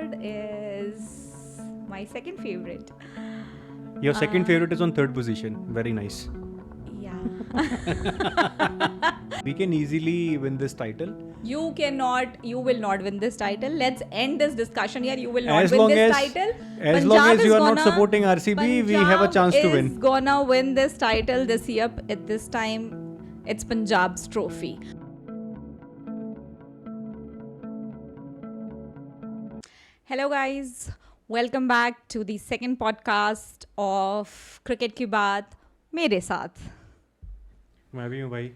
third is my second favorite. Your second favorite is on third position. Very nice. Yeah. We can easily win this title. You will not win this title. Let's end this discussion here. You will not As win long this as- title. as long as you are not supporting RCB, we have a chance to win. Punjab is gonna win this title this year. At this time, it's Punjab's trophy. Hello guys, welcome back to the second podcast of Cricket की बात मेरे साथ. मैं भी हूँ भाई.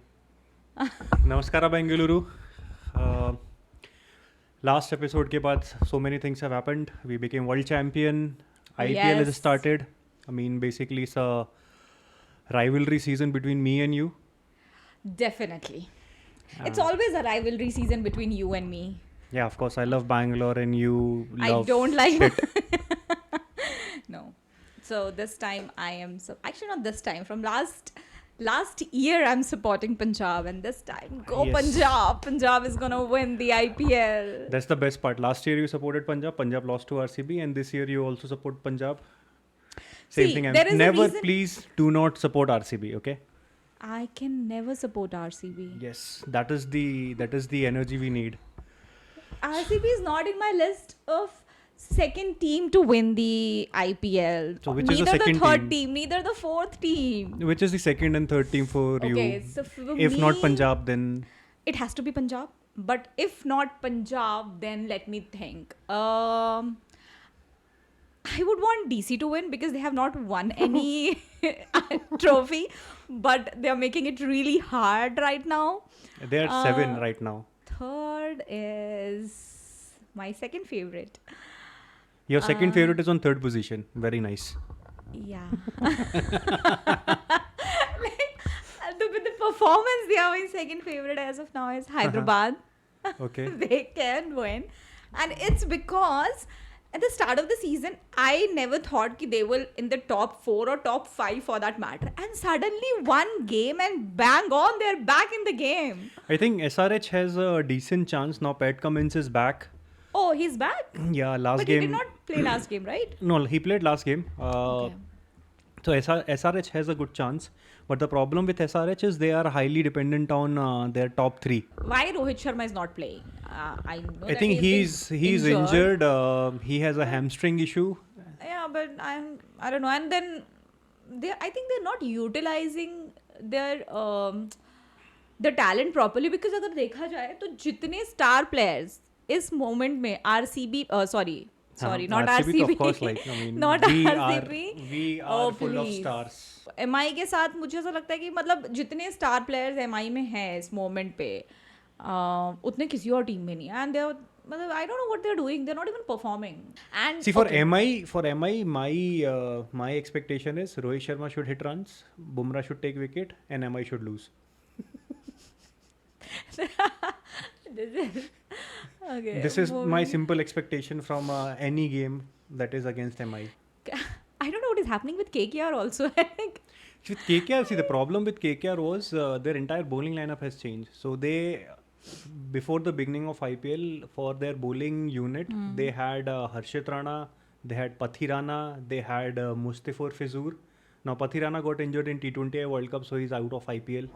नमस्कार Bengaluru. Last episode के बाद so many things have happened. We became world champion. IPL has Yes. started. I mean, basically it's a rivalry season between me and you. Definitely. It's always a rivalry season between you and me. Yeah, of course. I love Bangalore and you love I don't like shit. No. So this time I am actually not this time. From last year I'm supporting Punjab, and this time go Yes. Punjab. Punjab is gonna win the IPL. That's the best part. Last year you supported Punjab. Punjab lost to RCB, and this year you also support Punjab. Same See, thing. there is a Never, reason- please do not support RCB. Okay. I can never support RCB. Yes, that is the energy we need. RCB is not in my list of second team to win the IPL. So which is the neither second third team? team, neither the fourth team. Which is the second and third team for you? Okay, so for If not me, Punjab, then it has to be Punjab. But if not Punjab, then let me think. I would want DC to win because they have not won any trophy, but they are making it really hard right now. they are 7 right now. Third is my second favorite. Your second favorite is on third position. Very nice. Yeah. With the performance, they are my second favorite as of now is Hyderabad. Okay. They can win. And it's because at the start of the season, I never thought that they were in the top 4 or top 5 for that matter. And suddenly one game and bang on, they're back in the game. I think SRH has a decent chance now. Pat Cummins is back. Oh, he's back? Yeah, last But game. he did not play last game, right? No, he played last game. Okay. So SRH has a good chance. But the problem with SRH is they are highly dependent on their top 3. Why Rohit Sharma is not playing? I know I that think he's injured. He has a hamstring issue. Yeah, but I don't know. And then I think they're not utilizing their talent properly, because अगर देखा जाए तो जितने star players इस moment में RCB not RCB, तो of course, like, I mean, not RCB. we are full of please. stars. MI के साथ मुझे ऐसा लगता है कि मतलब जितने स्टार प्लेयर्स MI में हैं इस मोमेंट पे उतने किसी और टीम में नहीं है. एंड दे मतलब I don't know what they're doing. They're not even performing. And See, for okay. MI, my expectation is Rohit Sharma should hit runs, Bumrah should take wicket, and MI should lose. This is my simple expectation from any game that is against MI. I don't know what is happening with KKR also. I think. With KKR, see, the problem with KKR was their entire bowling lineup has changed. So they, before the beginning of IPL, for their bowling unit, they had Harshit Rana, they had Pathi Rana, they had Mustafizur Fizur. Now Pathi Rana got injured in T20 World Cup, so he's out of IPL.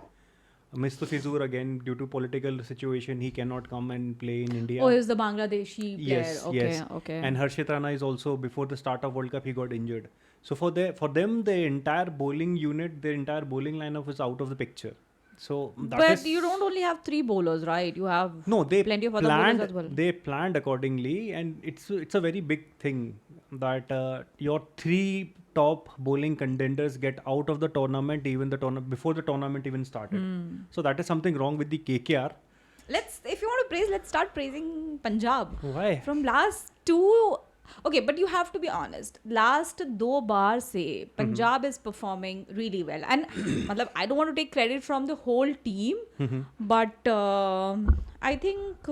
Mustafizur, again, due to political situation, he cannot come and play in India. Oh, he's the Bangladeshi player. Yes, Okay, yes. okay. And Harshit Rana is also, before the start of World Cup, he got injured. So for them, the entire bowling unit, their entire bowling lineup is out of the picture. So But you don't only have 3 bowlers, right? You have they plenty of other planned, bowlers as well. They planned accordingly, and it's a very big thing that your 3 top bowling contenders get out of the tournament, even before the tournament even started. So that is something wrong with the KKR. If you want to praise, let's start praising Punjab. Why? From last 2. Okay, but you have to be honest. Last 2 बार से Punjab is performing really well, and मतलब I don't want to take credit from the whole team, but I think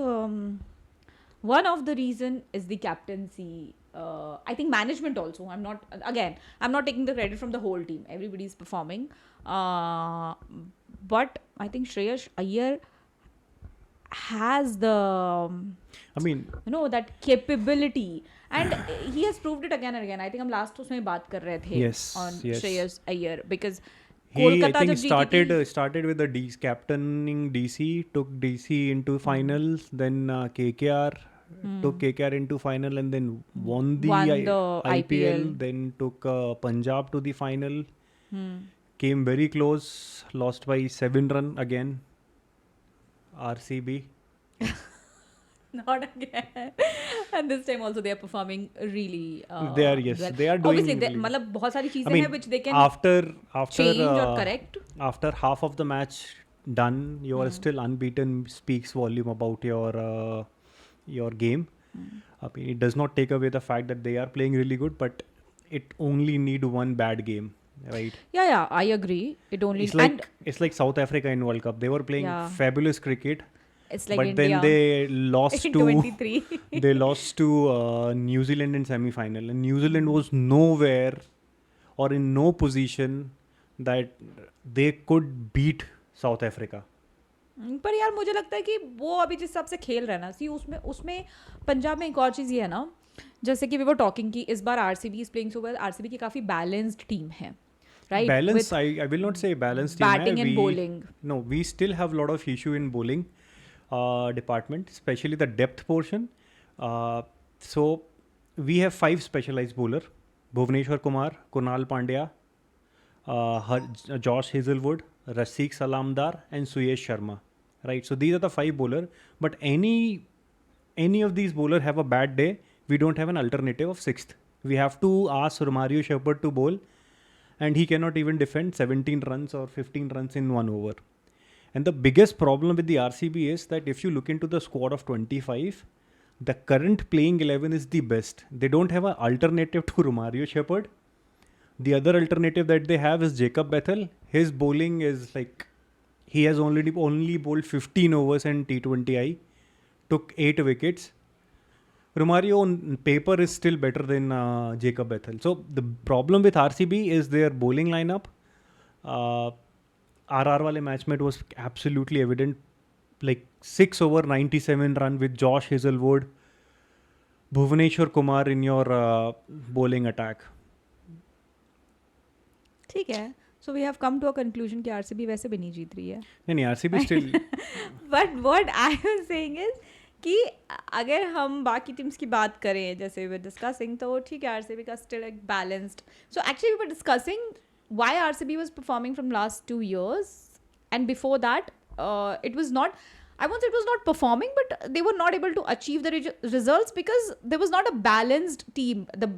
one of the reason is the captaincy. I think management also. I'm not taking the credit from the whole team. Everybody's performing, but I think Shreyas Iyer has the I mean, that capability, and he has proved it again and again. I think हम last उसमें बात कर रहे थे Yes, on yes. Shreyas Iyer, because he I Kolkata think जब जीती थी, started with the captaining DC, took DC into finals, then KKR took KKR into final, and then won the IPL. Then took Punjab to the final. Came very close, lost by 7 runs again. RCB. not again. And this time also they are performing really They are, yes, well. they are doing Obviously really- मतलब बहुत सारी I चीजें mean, हैं which they can after change or correct. after half of the match done, you are still unbeaten. Speaks volume about your game. I mean, it does not take away the fact that they are playing really good, but it only need one bad game, right? Yeah, I agree. It only It's like South Africa in World Cup. They were playing Yeah. fabulous cricket, it's like but India then they lost in to 23. they lost to New Zealand in semi-final, and New Zealand was nowhere or in no position that they could beat South Africa. पर यार मुझे लगता है कि वो अभी जिस हिसाब से खेल रहा है ना, सी उसमें पंजाब में एक और चीज़ ये है ना, जैसे कि वी वर टॉकिंग कि इस बार RCB is playing so well, RCB की काफ़ी बैलेंस्ड टीम है, right? Balance, I will not say balanced team. batting and bowling. No, we still have a lot of issue in bowling department, especially the depth portion. So we have 5 specialized bowler: Bhuvneshwar Kumar, Kunal Pandya, Josh Hazelwood, Raseek Salamdar, and Suyesh Sharma. Right. So these are the 5 bowler. But any of these bowler have a bad day, we don't have an alternative of 6th. We have to ask Romario Shepherd to bowl, and he cannot even defend 17 runs or 15 runs in 1 over. And the biggest problem with the RCB is that if you look into the squad of 25, the current playing 11 is the best. They don't have an alternative to Romario Shepherd. The other alternative that they have is Jacob Bethel. His bowling is like, he has only bowled 15 overs in T20I, took 8 wickets. Romario on paper is still better than Jacob Bethel. So the problem with RCB is their bowling lineup. RR wale match में it was absolutely evident, like 6 over 97 run with Josh Hazelwood, Bhuvneshwar Kumar in your bowling attack. ठीक है, so we have come to a conclusion कि RCB वैसे भी नहीं जीत रही है. नहीं RCB still. But what I was saying is कि अगर हम बाकी टीम्स की बात करें जैसे वी डिस्कसिंग, तो ठीक है आरसीबी का स्टिल एक balanced. So actually we were discussing why RCB was performing from last 2 years, and before that it was not, I won't say it was not performing, but they were not able to achieve the results because there was not a balanced team, the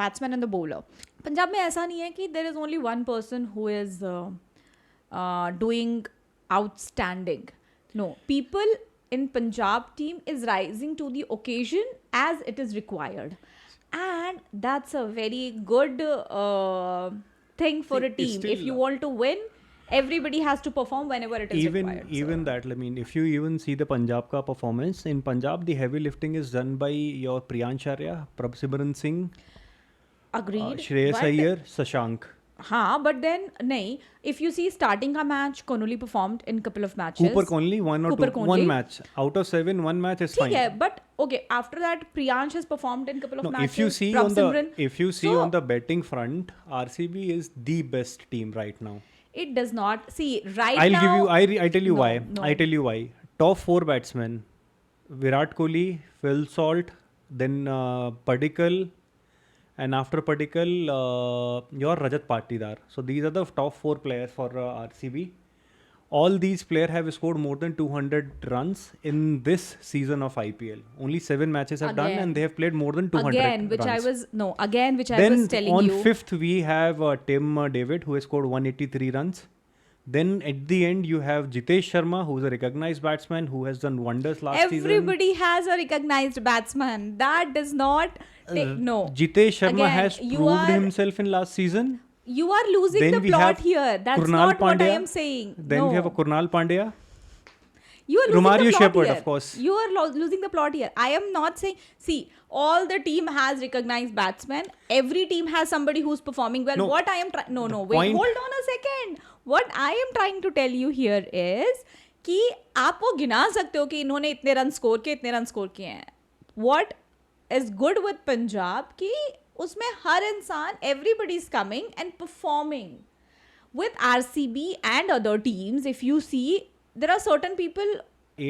batsman and the bowler. Punjab में ऐसा नहीं है कि there is only one person who is doing outstanding. No, people in Punjab team is rising to the occasion as it is required, and that's a very good thing for a team. If you want to win, everybody has to perform whenever it is required. Even that, I mean, if you even see the Punjab ka performance, in Punjab the heavy lifting is done by your Priyansh Arya, Prabhsimran Singh, Agreed. Shreyas Iyer, Shashank. हाँ, but then नहीं, if you see starting का match, Connolly performed in couple of matches. Cooper Conley, one match out of 7, 1 match is fine. ठीक है, but okay, after that Priyansh has performed in couple of matches. If you see on the betting front, RCB is the best team right now. It does not. See, right now. I tell you why. No. I tell you why. Top 4 batsmen: Virat Kohli, Phil Salt, then Padikkal, and after Padikkal, your Rajat Patidar. So these are the top 4 players for RCB. All these players have scored more than 200 runs in this season of IPL. Only 7 matches have done, and they have played more than 200 again, which runs. I was telling you. Then on 5th, we have Tim David, who has scored 183 runs. Then at the end, you have Jitesh Sharma, who is a recognized batsman, who has done wonders last season. Everybody has a recognized batsman. That does not... no. Jitesh Sharma Again, has proved himself in last season. You are losing Then the plot here. That's Krunal not what I Pandya. am saying. Then no. we have a Krunal Pandya. You are losing Romario the plot Shepherd, here. of course. You are losing the plot here. I am not saying... See, all the team has recognized batsmen. Every team has somebody who's performing well. No. What I am... wait, hold on a second. What I am trying to tell you here is कि आप वो गिना सकते हो कि इन्होंने इतने run score किए, इतने रन स्कोर किए हैं. What is good with Punjab कि उसमें हर इंसान, everybody is coming and performing. With RCB and other teams, if you see, there are certain people.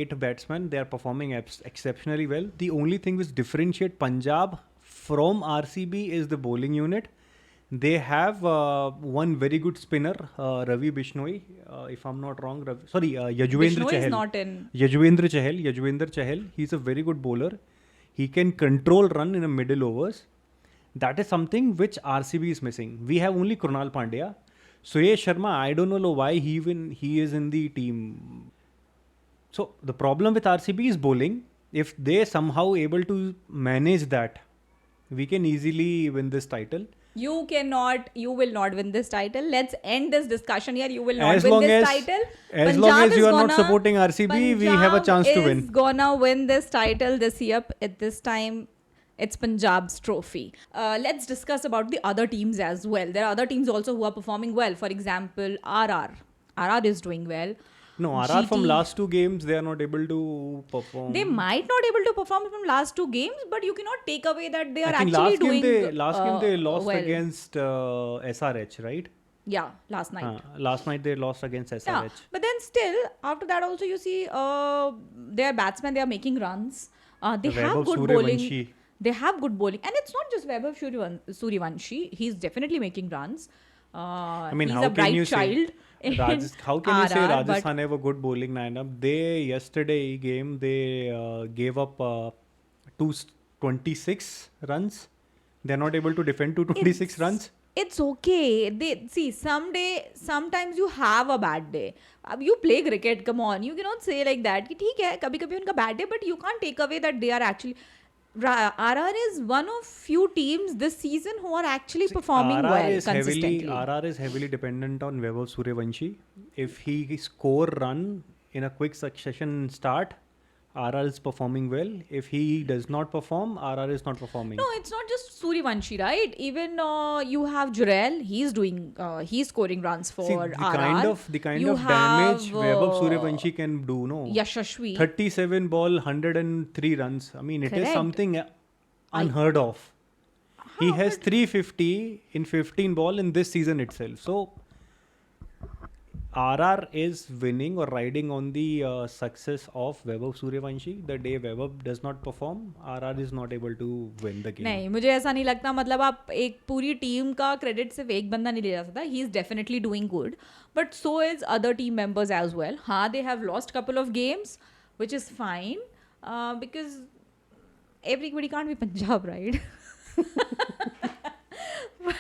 8 batsmen, they are performing exceptionally well. The only thing which differentiate Punjab from RCB is the bowling unit. They have one very good spinner, Ravi Bishnoi, if I'm not wrong. Yajuvendra Bishnoi Chahal. is not in. Yajuvendra Chahal. He's a very good bowler. He can control run in the middle overs. That is something which RCB is missing. We have only Krunal Pandya. Suresh Sharma, I don't know why he is in the team. So the problem with RCB is bowling. If they somehow able to manage that, we can easily win this title. You will not win this title. Let's end this discussion here. You will not As win long this as- title. as long as you are not supporting RCB, we have a chance to win. Punjab is gonna win this title this year. At this time, it's Punjab's trophy. Let's discuss about the other teams as well. There are other teams also who are performing well. For example, RR. RR is doing well. No, RR from GT. last 2 games, they are not able to perform. They might not able to perform from last 2 games, but you cannot take away that they are I think actually doing last game they lost well. against SRH, right? Yeah, last night. Last night they lost against SRH. Yeah, but then still, after that also you see their batsmen, they are making runs. They have Vaibhav good bowling. Suryavanshi. They have good bowling. And it's not just Vaibhav Suryavanshi. He's definitely making runs. I mean, he's how a can bright you child. say how can you say RR, but Rajasthan have a good bowling lineup? They yesterday game they gave up 226 runs. They're not able to defend 226 runs. It's okay. They see sometimes you have a bad day. You play cricket, come on. You cannot say like that. कि ठीक है, कभी-कभी उनका bad day, but you can't take away that they are actually. RR is one of few teams this season who are actually performing well consistently. RR is heavily dependent on Vaibhav Suryavanshi. If he score run in a quick succession start, RR is performing well. If he does not perform, RR is not performing. No, it's not just Suryavanshi, right? Even you have Jurel. He's scoring runs for See, RR. the kind You of damage have, Vaibhav Suryavanshi can do, no? Yashashvi. 37 ball, 103 runs. I mean, it is Correct. something unheard of. He has 350 in 15 ball in this season itself. So, RR is winning or riding on the success of Vaibhav Suryavanshi. The day Vaibhav does not perform, RR is not able to win the game. नहीं, मुझे ऐसा नहीं लगता. मतलब आप एक पूरी team का क्रेडिट सिर्फ एक बंदा नहीं ले जा सकता. He is definitely doing good, but so is other team members as well. हाँ, they have lost couple of games, which is fine, because everybody can't be Punjab, right? But,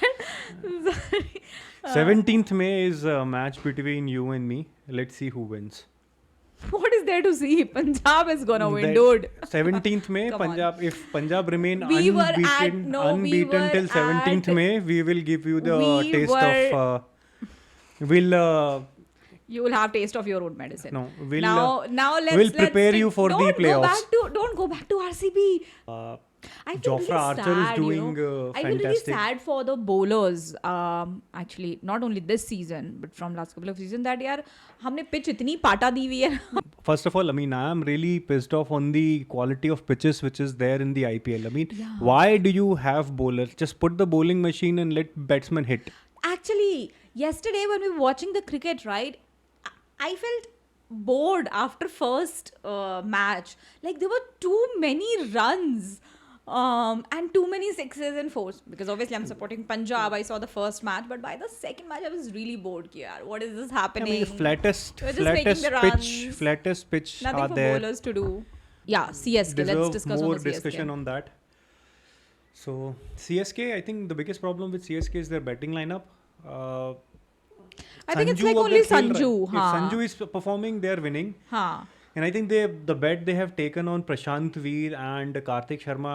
sorry. 17th May is a match between you and me. Let's see who wins. What is there to see? Punjab is gonna win, The dude. 17th May, Come on. if Punjab remain We were unbeaten, at- no, we unbeaten were till 17th at- May, we will give you the We taste were- of. We'll You will have taste of your own medicine. no. We'll Now let's we'll prepare let's you for the don't playoffs. Don't go back to RCB. uh, I feel Jofra really Archer sad, is doing I feel really fantastic. sad for the bowlers. Actually, not only this season, but from last couple of seasons that यार हमने pitch इतनी पाटा दी हुई है. First of all, I mean, I am really pissed off on the quality of pitches which is there in the IPL. I mean, Yeah. why do you have bowlers? Just put the bowling machine and let batsmen hit. Actually, yesterday when we were watching the cricket, right, I felt bored after first match. Like there were too many runs. And too many sixes and fours, because obviously I'm supporting Punjab. I saw the first match, but by the second match I was really bored. Ki yaar, what is this I happening? mean, flattest We're just making the pitch Nothing are for there. bowlers to do. Yeah, CSK. Deserve Let's discuss more on the CSK. discussion on that. So CSK, I think the biggest problem with CSK is their batting lineup. I think it's Sanju like अगर only खेल रहा है, Sanju. if हाँ. Sanju is performing, they are winning. हाँ. And I think the bet they have taken on Prashant Veer and Karthik Sharma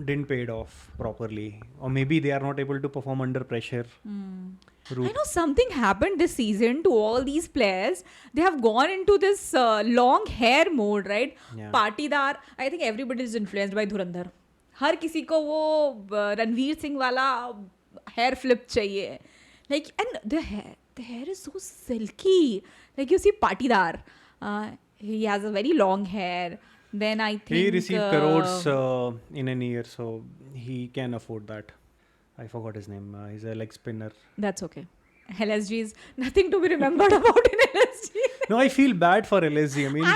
didn't pay it off properly, or maybe they are not able to perform under pressure. I know something happened this season to all these players. They have gone into this long hair mode, right? Yeah. Partidar. I think everybody is influenced by Dhurandhar. हर किसी को वो रणवीर सिंह वाला hair flip चाहिए. Like, and the hair is so silky. Like you see Partidar. He has a very long hair. Then I think He received crores in a year, so he can afford that. I forgot his name. He's a leg spinner. That's okay. LSG is nothing to be remembered about in LSG. No, I feel bad for LSG. I mean, I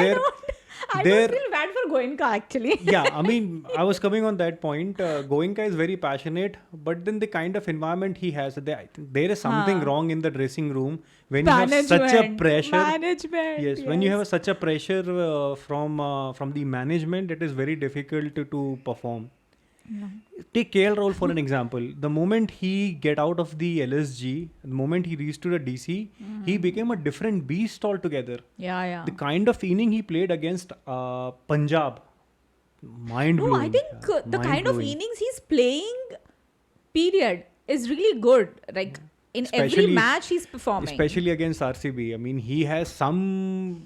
they're don't feel bad for Goenka actually. yeah, I mean, I was coming on that point. Goenka is very passionate, but then the kind of environment he has, I think there is something wrong in the dressing room when you have such a pressure. Management. Yes, when you have such a pressure from the management, it is very difficult to perform. Yeah. Take KL Rahul for an example. The moment he get out of the LSG, the moment he reached to the DC, he became a different beast altogether. Yeah. The kind of inning he played against Punjab, mind blowing. No, I think the kind of innings he's playing, period, is really good. Like in every Especially- match he's performing. Especially against RCB. I mean, he has something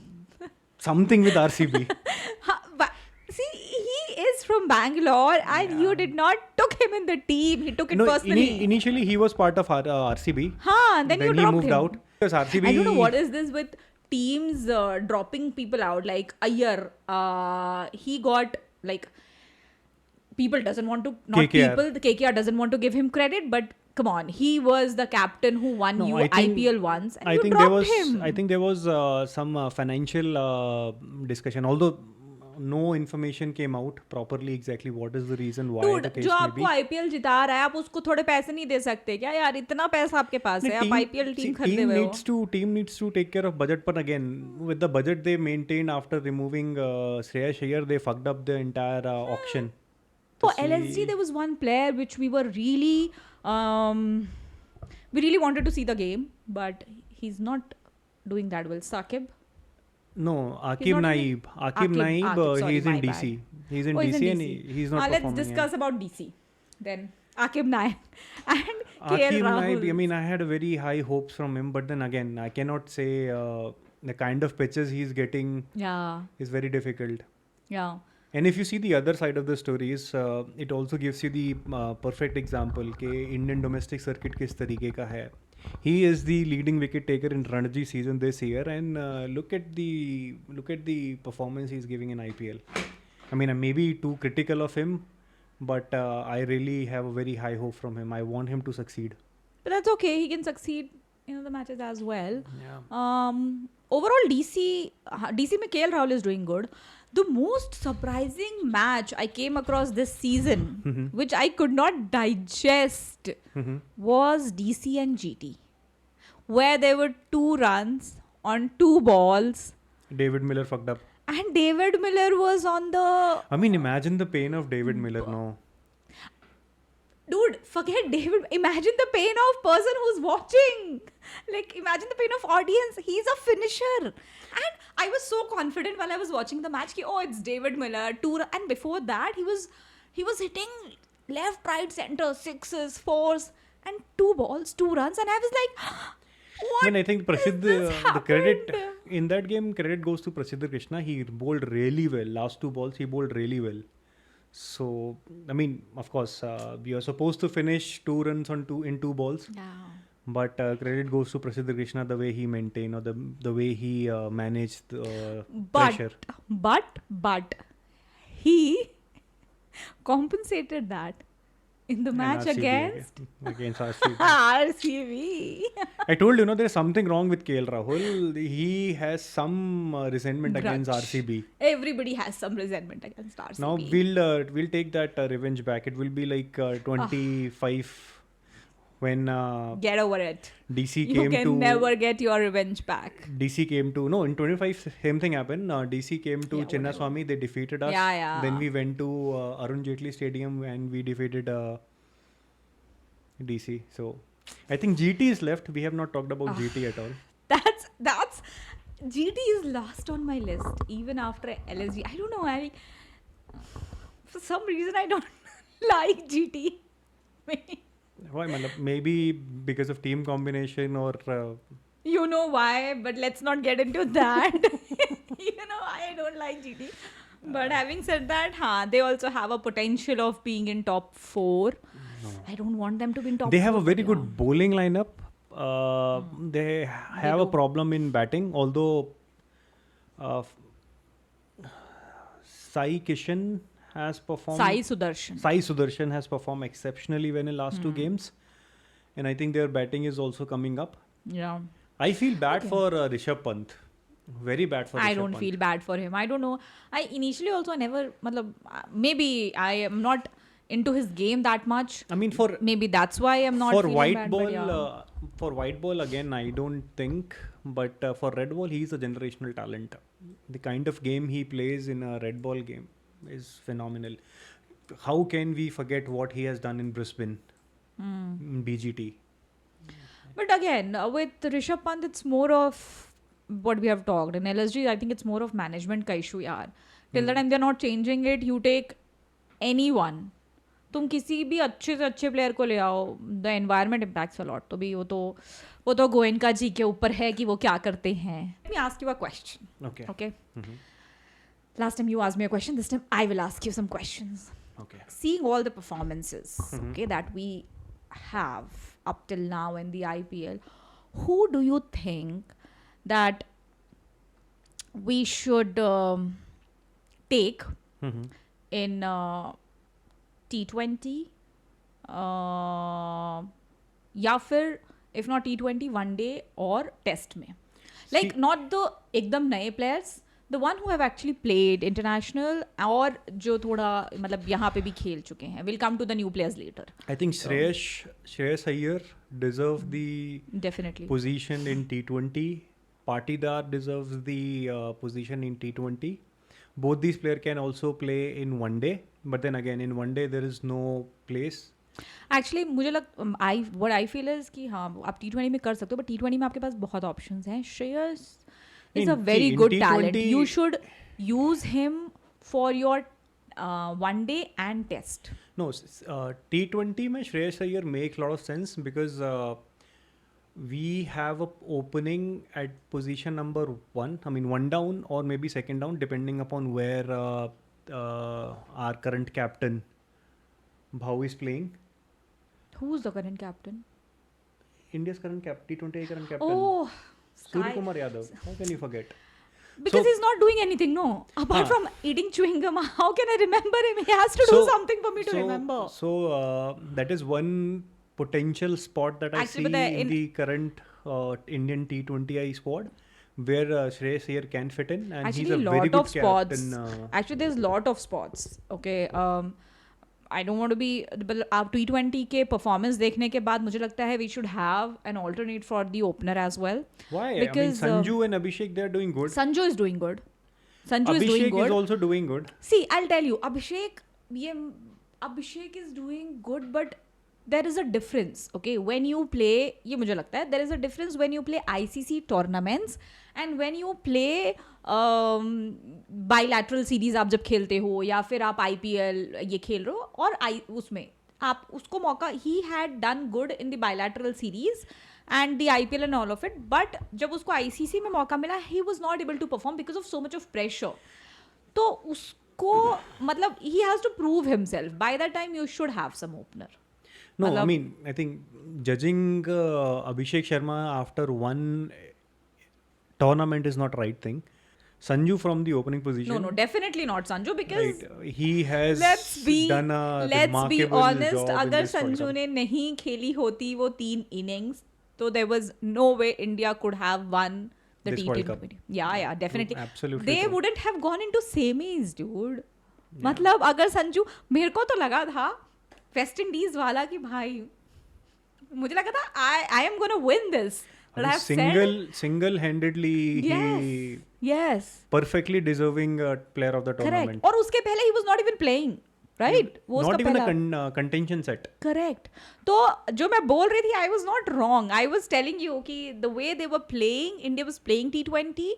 with RCB. See, he is from Bangalore, and you did not took him in the team. He took it personally. Initially he was part of RCB. Then you he dropped moved him. out. Because RCB. I don't know what is this with teams dropping people out. Like Iyer, he got like people doesn't want to not KKR. people. The KKR doesn't want to give him credit, but come on, he was the captain who won No, you I think- IPL once, and I you think dropped him. I think there was some financial discussion, although no information came out properly exactly what is the reason why Dude, the case जो may आपको be. IPL जिता रहा है आप उसको थोड़े पैसे नहीं दे सकते क्या यार? इतना पैसा आपके पास है, आप आईपीएल टीम खरीदे हुए हो. Team needs to take care of budget, but again with the budget they maintained after removing Shreyas Iyer, they fucked up the entire auction. For LSG, there was one player which we were really, we really wanted to see the game, but he's not doing that well. Saqib. No, Aqib not Naib. Aqib Naib, sorry, he's in my DC. He's in Oh, DC, and he's not Let's performing. discuss about DC then. Aqib Naib and KL Aqib Rahul. Naib, I mean, I had very high hopes from him, but then again, I cannot say the kind of pitches he's getting Yeah. is very difficult. Yeah. And if you see the other side of the stories, it also gives you the perfect example कि Indian domestic circuit किस तरीके का है. He is the leading wicket taker in Ranji season this year, and look at the performance he's giving in IPL. I mean, I may be too critical of him, but I really have a very high hope from him. I want him to succeed. But that's okay. He can succeed in other matches as well. Yeah. Overall, DC में KL Rahul is doing good. The most surprising match I came across this season, which I could not digest, was DC and GT, where there were 2 runs on 2 balls, David Miller fucked up. and David Miller was on the... I mean, imagine the pain of David Miller. No. Dude, forget David. Imagine the pain of person who's watching. Like, imagine the pain of audience. He's a finisher. And I was so confident while I was watching the match. Ki, oh, it's David Miller. And before that, he was hitting left, right, center, 6s, 4s, and 2 balls, 2 runs. And I was like, what? I mean, I think Prasidh, this the credit happened? in that game, credit goes to Prasidh Krishna. He bowled really well. Last 2 balls, he bowled really well. So, I mean, of course, we are supposed to finish 2 runs in 2 balls. Yeah. But credit goes to Prasidh Krishna, the way he maintained or the way he managed pressure. But he compensated that in the And match RCB against RCB. RCB. I told you, there's something wrong with KL Rahul. He has some resentment against Grudge. RCB. Everybody has some resentment against RCB. Now we'll take that revenge back. It will be like 25 when Get over it. DC You came can to never get your revenge back. DC came to in 25 same thing happened. DC came to Yeah, Chinnaswamy. They defeated us. Yeah. Then we went to Arun Jaitley Stadium and we defeated DC. So I think GT is left. We have not talked about GT at all. That's GT is last on my list even after LSG. I don't know. For some reason I don't like GT. Why, Malab? Maybe because of team combination or You know why, but let's not get into that. I don't like GT. But having said that, they also have a potential of being in top 4. No. I don't want them to be in top 4. They have a very but good bowling lineup. They have a problem in batting, although Uh, Sai Kishan has performed. Sai Sudarshan. Sai Sudarshan has performed exceptionally well in last two games, and I think their batting is also coming up. Yeah. I feel bad for Rishabh Pant. Very bad for Rishabh I don't Pant. feel bad for him. I don't know. I initially also never, maybe I am not into his game that much. I mean, for Maybe that's why I'm not for feeling white bad, ball, but yeah. for white ball again, I don't think. But for red ball, he's a generational talent. The kind of game he plays in a red ball game is phenomenal. How can we forget what he has done in Brisbane, in BGT? But again, with Rishabh Pant, it's more of what we have talked. In LSG, I think it's more of management का issue यार. Till the time they're not changing it, you take anyone. तुम किसी भी अच्छे से अच्छे player को ले आओ, the environment impacts a lot. तो भी वो तो गोयनका जी के ऊपर है कि वो क्या करते हैं. Let me ask you a question. Okay. Okay. Last time you asked me a question, this time I will ask you some questions. Okay. Seeing all the performances, okay, that we have up till now in the IPL, who do you think that we should take in T20 या फिर if not T20 one day or test में, like not the एकदम नए players, the one who have actually played international और जो थोड़ा मतलब यहाँ पे भी खेल चुके हैं. We'll come to the new players later. I think Shreyas Iyer deserves the Definitely. position in T20. Patidar deserves the position in T20. Both these players can also play in one day, but then again in one day there is no place. Actually मुझे what I feel is कि हाँ आप T20 में कर सकते हो, but T20 में आपके पास बहुत ऑप्शंस हैं. Shreyas is a very in good T20 talent. You should use him for your one day and test. No, T20 में Shreyas Iyer makes a lot of sense because we have a opening at position number 1. I mean, one down or maybe second down, depending upon where our current captain Bhau is playing. Who's the current captain? India's current T20 current captain. Oh, Surya Sky. Kumar Yadav. How can you forget? Because So- he's not doing anything, no. Apart from eating chewing gum, how can I remember him? He has to do something for me to remember. So that is one potential spot that I Actually, see but in the current Indian T20I squad, where Shreyas Iyer can fit in, and Actually, he's a very lot good of spots. captain. Actually, there's lot of spots. Okay. I don't want to be. But आप T20 के performance देखने के बाद मुझे लगता है we should have an alternate for the opener as well. Why? Because, I mean, Sanju and Abhishek, they are doing good. Sanju is doing good. Sanju is doing Abhishek good. is also doing good. See, I'll tell you, Abhishek is doing good, but there is a difference. Okay, when you play, ये मुझे लगता है there is a difference when you play ICC tournaments and when you play bilateral series आप जब खेलते हो या फिर आप IPL ये खेल रहे हो और उसमें आप उसको मौका he had done good in the bilateral series and the IPL and all of it, but जब उसको ICC में मौका मिला he was not able to perform because of so much of pressure. तो उसको मतलब he has to prove himself. By that time you should have some opener. No, I mean, I think judging Abhishek Sharma after one tournament is not right thing. Sanju from the opening position. No, definitely not Sanju because Right. He has done a let's be remarkable honest. job in अगर this World Sanju Cup. ने नहीं खेली होती वो 3 innings, तो there was no way India could have won the This World Cup. T20. Yeah, definitely. Absolutely They true. wouldn't have gone into semis, dude. मतलब अगर संजू, मेरे को तो लगा था वेस्ट इंडीज वाला कि भाई मुझे लगा था I am gonna win this. But I have said, single-handedly yes, perfectly deserving player of the tournament. correct. और उसके पहले he was not even playing, right? वो Not उसका even पहला a contention set. करेक्ट. तो जो मैं बोल रही थी I was not wrong. I was telling you कि the way they were playing, India was playing T20.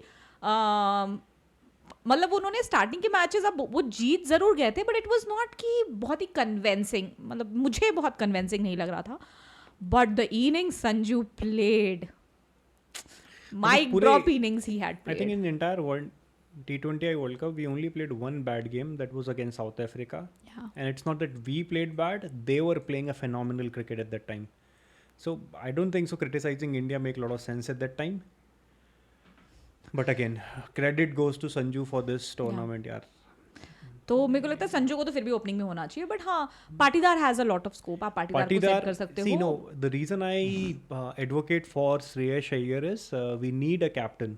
मतलब उन्होंने स्टार्टिंग के मैचेस अब वो जीत जरूर गए थे, बट इट वॉज नॉट कि बहुत ही कन्विंसिंग, मतलब मुझे बहुत कन्विंसिंग नहीं लग रहा था. But the innings Sanju played, mike drop innings he had I think played. in the entire world T20I World Cup, we only played one bad game. That was against South Africa. Yeah. And it's not that we played bad; they were playing a phenomenal cricket at that time. So I don't think so. Criticizing India make a lot of sense at that time. But again, credit goes to Sanju for this tournament, यार. तो मेरे को लगता है संजू को तो फिर भी ओपनिंग में होना चाहिए, बट हाँ Patidar has a lot of scope. आप पाटीदार को सेट कर सकते See, हो. no, the reason I advocate for Shreyas Iyer is we need a captain.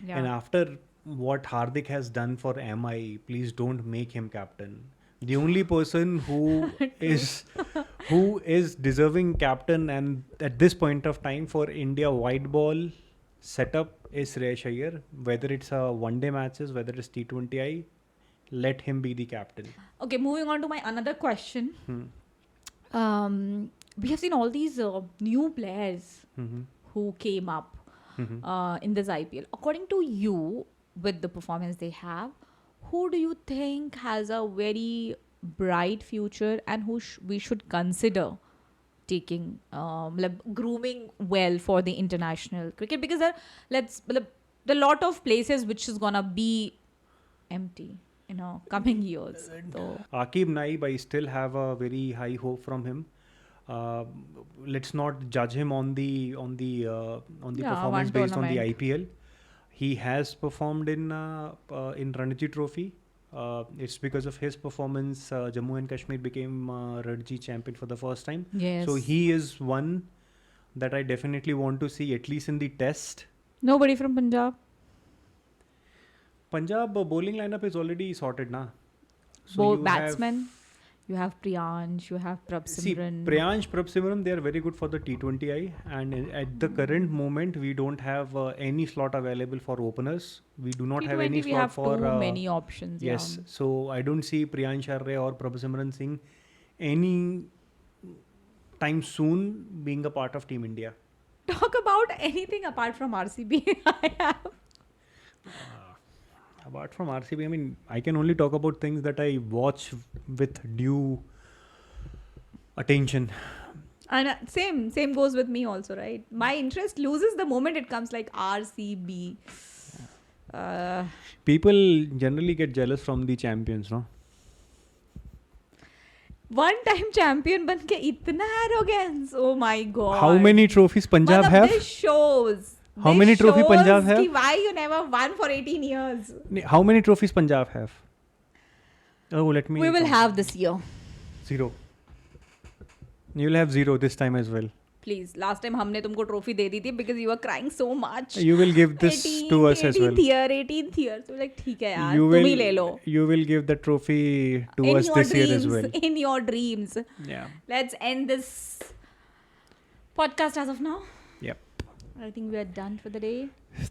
Yeah. And after what Hardik has done for MI, please don't make him captain. The only person who is deserving captain and at this point of time for India white ball setup is Shreyas Iyer. Whether it's a one-day matches, whether it's T20I, let him be the captain. Okay, moving on to my another question. We have seen all these new players who came up in this IPL. According to you, with the performance they have, who do you think has a very bright future and who we should consider taking, like grooming well for the international cricket? Because there are a lot of places which is gonna be empty in coming years. So Aqib Naib, I still have a very high hope from him. Let's not judge him on the performance one based on the tournament. IPL. He has performed in Ranji Trophy. It's because of his performance Jammu and Kashmir became Ranji champion for the first time. yes, So he is one that I definitely want to see at least in the test. nobody from Punjab. Punjab bowling lineup is already sorted, na. So Both you batsmen. You have Priyansh, you have See, Prabhsimran. Priyansh, Prabhsimran, they are very good for the T20I, and at the current moment, we don't have any slot available for openers. We do not have any T20 we slot have for too many options. yes. Yeah. So I don't see Priyansh Arre or Prabhsimran Singh any time soon being a part of Team India. Talk about anything apart from RCB. I have. Apart from RCB, I mean, I can only talk about things that I watch with due attention. And same goes with me also, right? My interest loses the moment it comes like RCB. People generally get jealous from the champions, no? One time champion बन के इतना arrogance. Oh my god. How many trophies Punjab मतलब have? This shows. How many trophy Punjab have? कि why you never won for 18 years. How many trophies Punjab have? Oh, let me. We will have this year. 0. You will have 0 this time as well. Please. Last time हमने तुमको trophy दे दी थी because you were crying so much. You will give this to us as well. 18th year. So like ठीक है यार. You तुम ही will, ले लो. you will give the trophy to In us your this year as dreams. well. In your dreams. Yeah. Let's end this podcast as of now. Yep. I think we are done for the day.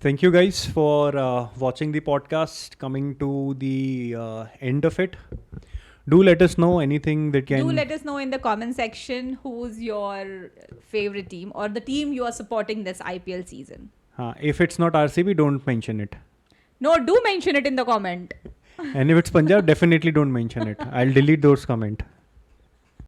Thank you guys for watching the podcast. Coming to the end of it. Do let us know anything that can. Do let us know in the comment section who's your favorite team or the team you are supporting this IPL season. If it's not RCB, don't mention it. No, do mention it in the comment. And if it's Punjab, definitely don't mention it. I'll delete those comments.